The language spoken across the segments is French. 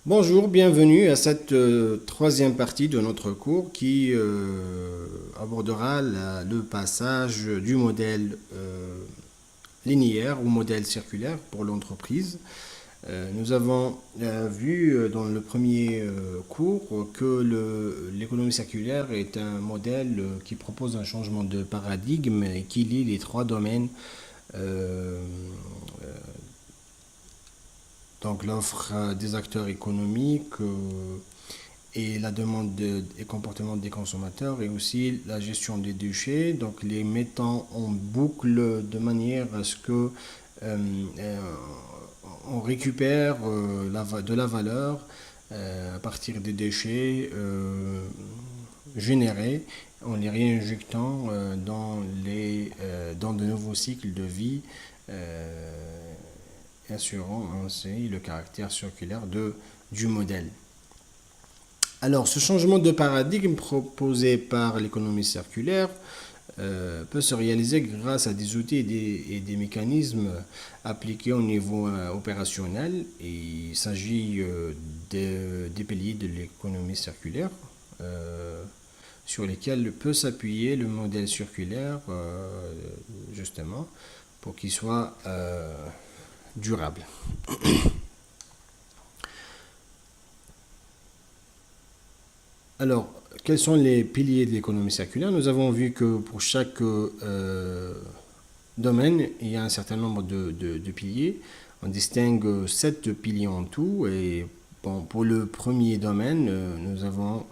Bonjour, bienvenue à cette troisième partie de notre cours qui abordera le passage du modèle linéaire au modèle circulaire pour l'entreprise. Nous avons vu dans le premier cours que l'économie circulaire est un modèle qui propose un changement de paradigme et qui lie les trois domaines euh, donc l'offre des acteurs économiques et la demande et comportement des consommateurs et aussi la gestion des déchets, donc les mettant en boucle de manière à ce que euh, euh, on récupère de la valeur à partir des déchets générés en les réinjectant dans de nouveaux cycles de vie assurant ainsi le caractère circulaire du modèle. Alors, ce changement de paradigme proposé par l'économie circulaire peut se réaliser grâce à des outils et des mécanismes appliqués au niveau opérationnel. Et il s'agit des piliers de l'économie circulaire sur lesquels peut s'appuyer le modèle circulaire, justement, pour qu'il soit durable. Alors, quels sont les piliers de l'économie circulaire? Nous avons vu que pour chaque domaine, il y a un certain nombre de piliers. On distingue 7 piliers en tout. Et bon, pour le premier domaine, nous avons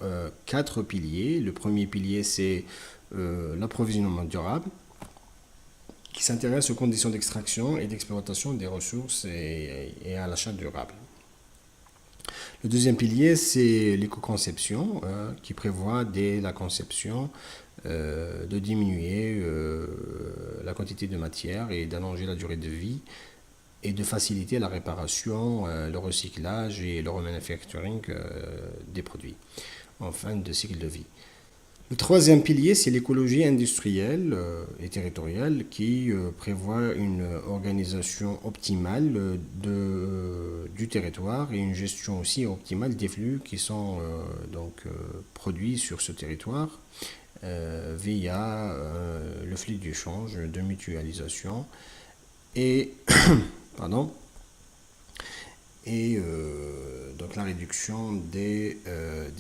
4 piliers. Le premier pilier, c'est l'approvisionnement durable, qui s'intéresse aux conditions d'extraction et d'exploitation des ressources et à l'achat durable. Le deuxième pilier, c'est l'éco-conception, qui prévoit dès la conception de diminuer la quantité de matière et d'allonger la durée de vie et de faciliter la réparation, le recyclage et le remanufacturing des produits en fin de cycle de vie. Le troisième pilier, c'est l'écologie industrielle et territoriale qui prévoit une organisation optimale du territoire et une gestion aussi optimale des flux qui sont produits sur ce territoire via le flux d'échange, de mutualisation et, pardon, et donc la réduction des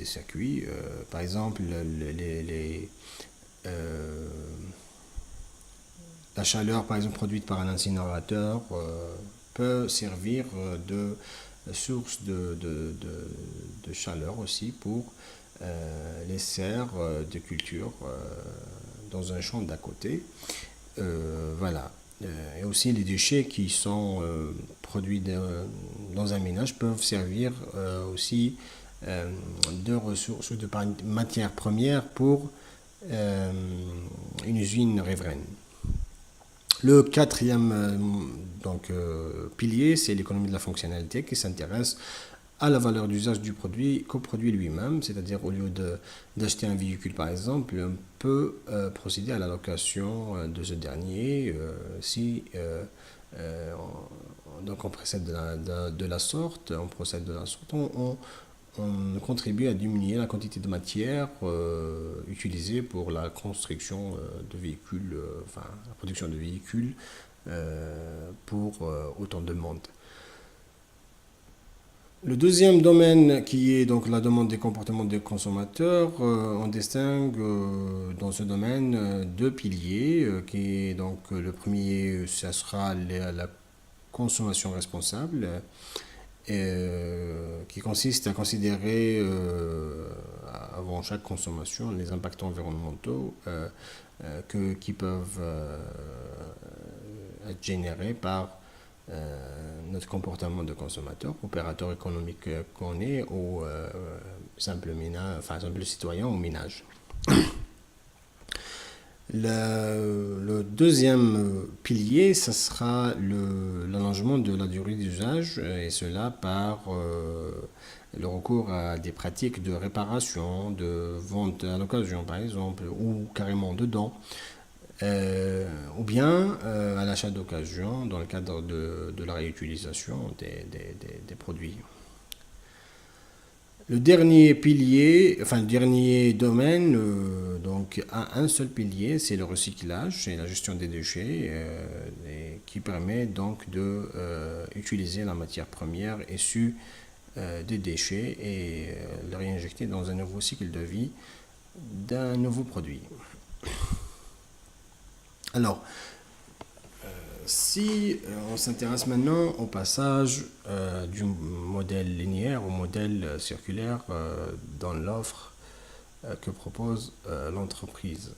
circuits. Par exemple, la chaleur par exemple, produite par un incinérateur peut servir de source de chaleur aussi pour les serres de culture dans un champ d'à côté. Voilà. Et aussi les déchets qui sont produits dans un ménage peuvent servir aussi de ressources ou de matières premières pour une usine riveraine. Le quatrième pilier, c'est l'économie de la fonctionnalité qui s'intéresse à la valeur d'usage du produit qu'au produit lui-même, c'est-à-dire au lieu d'acheter un véhicule par exemple, on peut procéder à la location de ce dernier si donc on procède de la sorte, on contribue à diminuer la quantité de matière utilisée pour la construction de véhicules, enfin la production de véhicules pour autant de monde. Le deuxième domaine qui est donc la demande des comportements des consommateurs, on distingue dans ce domaine 2 piliers, qui est donc le premier, ça sera la consommation responsable, qui consiste à considérer avant chaque consommation les impacts environnementaux qui peuvent être générés par notre comportement de consommateur, opérateur économique qu'on est, ou simple ménage, enfin simple citoyen ou ménage. Le deuxième pilier, ce sera l'allongement de la durée d'usage, et cela par le recours à des pratiques de réparation, de vente à l'occasion par exemple, ou carrément de dons, ou bien à l'achat d'occasion dans le cadre de la réutilisation des produits. Le dernier pilier, enfin le dernier domaine, donc a un seul pilier, c'est le recyclage, c'est la gestion des déchets, et qui permet donc de utiliser la matière première issue des déchets et le réinjecter dans un nouveau cycle de vie d'un nouveau produit. Alors, si on s'intéresse maintenant au passage du modèle linéaire au modèle circulaire dans l'offre que propose l'entreprise,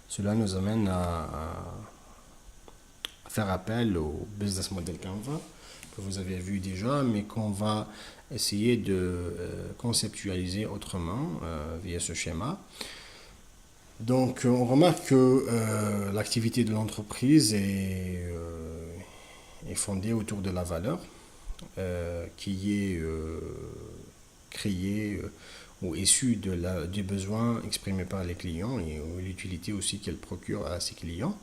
cela nous amène à faire appel au business model Canva que vous avez vu déjà, mais qu'on va essayer de conceptualiser autrement via ce schéma. Donc, on remarque que l'activité de l'entreprise est fondée autour de la valeur qui est créée ou issue des besoins exprimés par les clients et l'utilité aussi qu'elle procure à ses clients.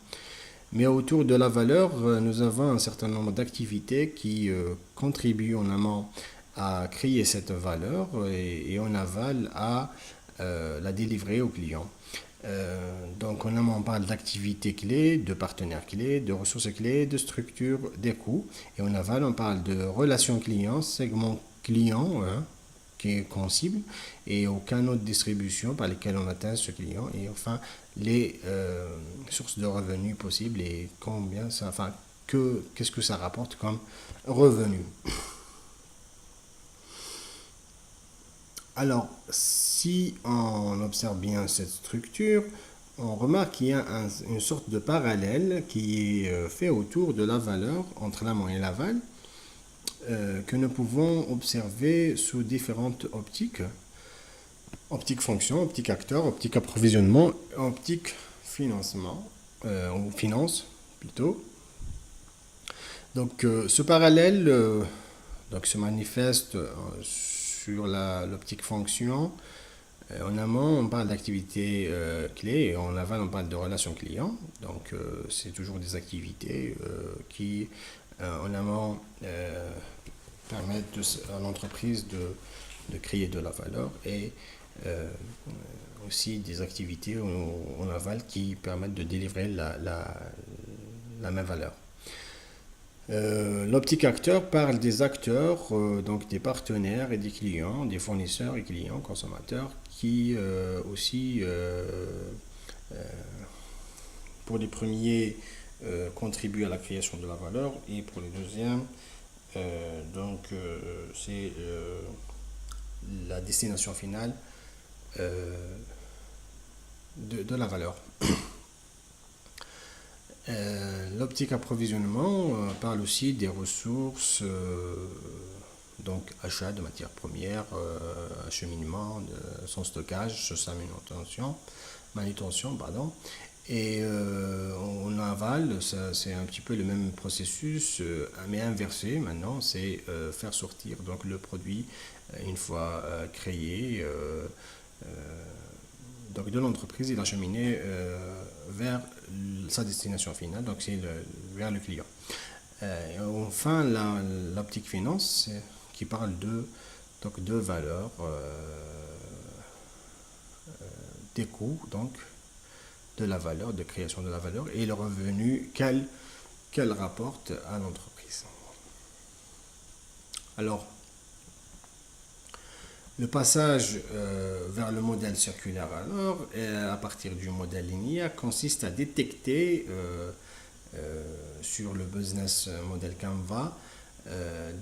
Mais autour de la valeur, nous avons un certain nombre d'activités qui contribuent en amont à créer cette valeur et en aval à la délivrer aux clients. Donc en amont, on parle d'activités clés, de partenaires clés, de ressources clés, de structures, des coûts. Et en aval, on parle de relations clients, segments clients qu'on cible, et aux canaux de distribution par lesquels on atteint ce client. Et enfin, les sources de revenus possibles et combien ça, enfin, qu'est-ce que ça rapporte comme revenu. Alors, si on observe bien cette structure, on remarque qu'il y a une sorte de parallèle qui est fait autour de la valeur entre l'amont et l'aval, que nous pouvons observer sous différentes optiques. Optique fonction, optique acteur, optique approvisionnement, optique financement, ou finance plutôt. Donc ce parallèle donc, se manifeste sur l'optique fonction. En amont, on parle d'activités clés et en aval, on parle de relations clients. Donc, c'est toujours des activités qui, en amont, permettent à l'entreprise de créer de la valeur et aussi des activités en aval qui permettent de délivrer la même valeur. L'optique acteur parle des acteurs, donc des partenaires et des clients, des fournisseurs et clients, consommateurs, qui aussi, pour les premiers, contribuent à la création de la valeur et pour les deuxièmes, c'est la destination finale de la valeur. L'optique approvisionnement parle aussi des ressources, donc achat de matières premières, acheminement, son stockage, sa manutention, pardon. Et en aval, c'est un petit peu le même processus, mais inversé. Maintenant, c'est faire sortir donc le produit une fois créé. Donc de l'entreprise, il acheminé vers sa destination finale, donc c'est vers le client. Et enfin, l'optique finance qui parle donc de valeur, des coûts, donc de la valeur, de création de la valeur et le revenu qu'elle rapporte à l'entreprise. Alors, le passage vers le modèle circulaire, alors, à partir du modèle linéaire, consiste à détecter sur le business model Canva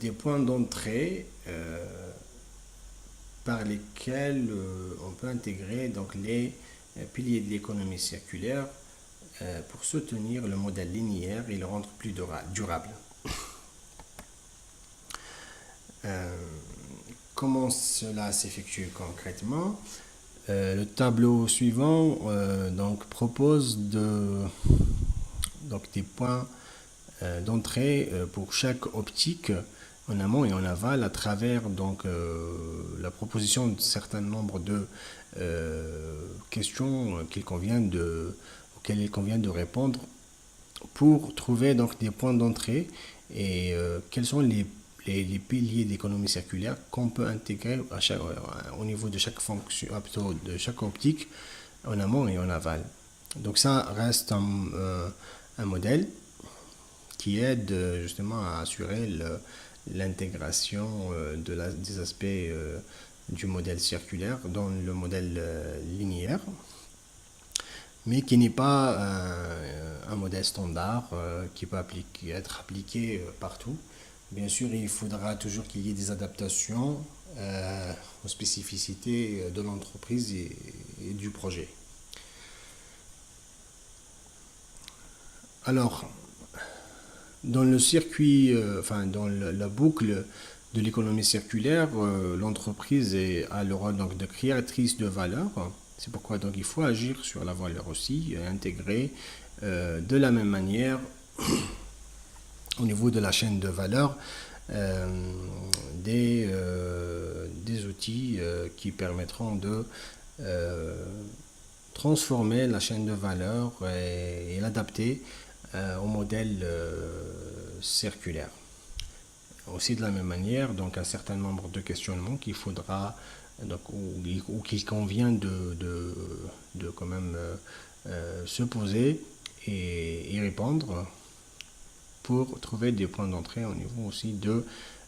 des points d'entrée par lesquels on peut intégrer donc, les piliers de l'économie circulaire pour soutenir le modèle linéaire et le rendre plus durable. Comment cela s'effectue concrètement? Le tableau suivant donc, propose donc, des points d'entrée pour chaque optique en amont et en aval à travers donc, la proposition d'un certain nombre de questions auxquelles il convient de répondre pour trouver donc, des points d'entrée et quels sont les les piliers d'économie circulaire qu'on peut intégrer au niveau de chaque fonction, de chaque optique, en amont et en aval. Donc ça reste un modèle qui aide justement à assurer l'intégration des aspects du modèle circulaire dans le modèle linéaire, mais qui n'est pas un modèle standard qui peut être appliqué partout. Bien sûr, il faudra toujours qu'il y ait des adaptations aux spécificités de l'entreprise et du projet. Alors, dans le circuit, dans la boucle de l'économie circulaire, l'entreprise a le rôle donc, de créatrice de valeur. C'est pourquoi donc, il faut agir sur la valeur aussi, et intégrer de la même manière au niveau de la chaîne de valeur des outils qui permettront de transformer la chaîne de valeur et l'adapter au modèle circulaire. Aussi de la même manière, donc un certain nombre de questionnements qu'il faudra donc, ou qu'il convient de quand même se poser et y répondre pour trouver des points d'entrée au niveau aussi de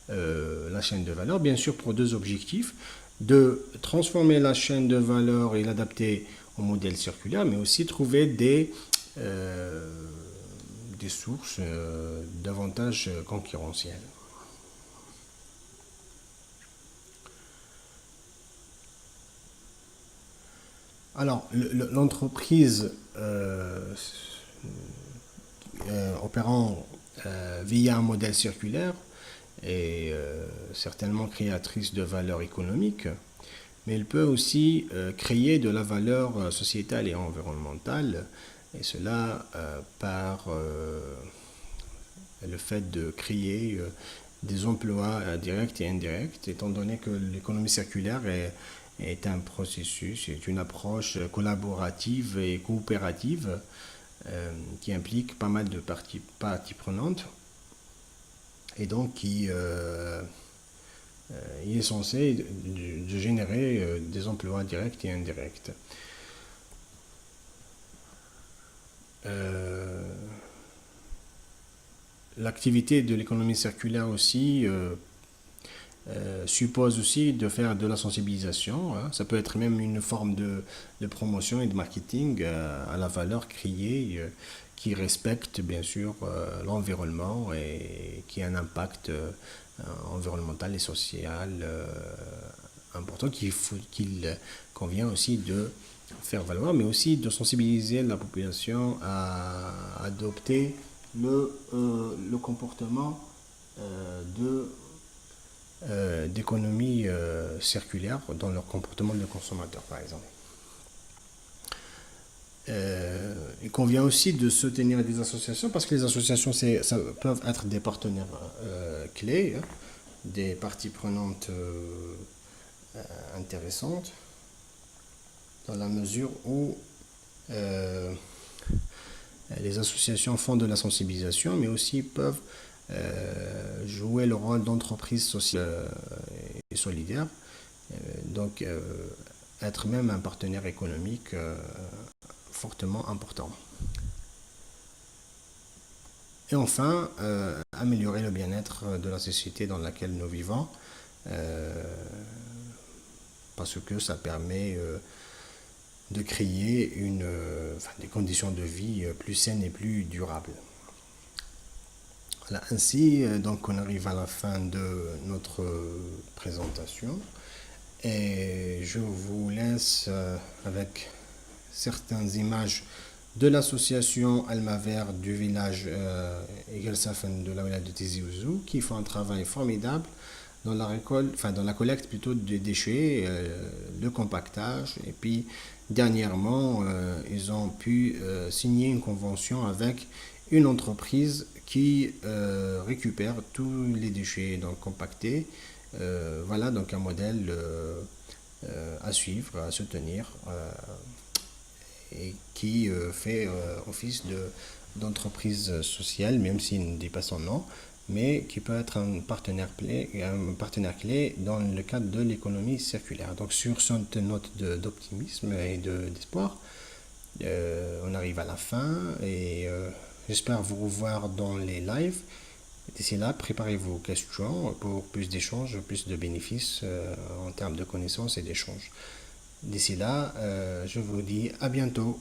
la chaîne de valeur. Bien sûr, pour deux objectifs, de transformer la chaîne de valeur et l'adapter au modèle circulaire, mais aussi trouver des sources davantage concurrentielles. Alors, l'entreprise opérant via un modèle circulaire est certainement créatrice de valeur économique, mais elle peut aussi créer de la valeur sociétale et environnementale, et cela par le fait de créer des emplois directs et indirects, étant donné que l'économie circulaire est un processus, est une approche collaborative et coopérative qui implique pas mal de parties prenantes et donc qui est censé de générer des emplois directs et indirects. L'activité de l'économie circulaire aussi suppose aussi de faire de la sensibilisation. Hein. Ça peut être même une forme de promotion et de marketing à la valeur créée qui respecte bien sûr l'environnement et qui a un impact environnemental et social important qu'il convient aussi de faire valoir, mais aussi de sensibiliser la population à adopter le comportement d'économie circulaire dans leur comportement de consommateur, par exemple. Il convient aussi de soutenir des associations parce que les associations ça peuvent être des partenaires clés, hein, des parties prenantes intéressantes dans la mesure où les associations font de la sensibilisation mais aussi peuvent jouer le rôle d'entreprise sociale et solidaire, donc être même un partenaire économique fortement important. Et enfin, améliorer le bien-être de la société dans laquelle nous vivons, parce que ça permet de créer des conditions de vie plus saines et plus durables. Voilà, ainsi, donc on arrive à la fin de notre présentation et je vous laisse avec certaines images de l'association Almaver du village Egelsafen de la wilaya de Tizi Ouzou qui font un travail formidable dans la collecte plutôt des déchets, le compactage, et puis dernièrement ils ont pu signer une convention avec une entreprise qui récupère tous les déchets donc compactés. Voilà donc un modèle à suivre, à soutenir et qui fait office d'entreprise sociale, même s'il ne dit pas son nom, mais qui peut être un partenaire clé dans le cadre de l'économie circulaire. Donc sur cette note d'optimisme et d'espoir, on arrive à la fin et j'espère vous revoir dans les lives. D'ici là, préparez vos questions pour plus d'échanges, plus de bénéfices en termes de connaissances et d'échanges. D'ici là, je vous dis à bientôt.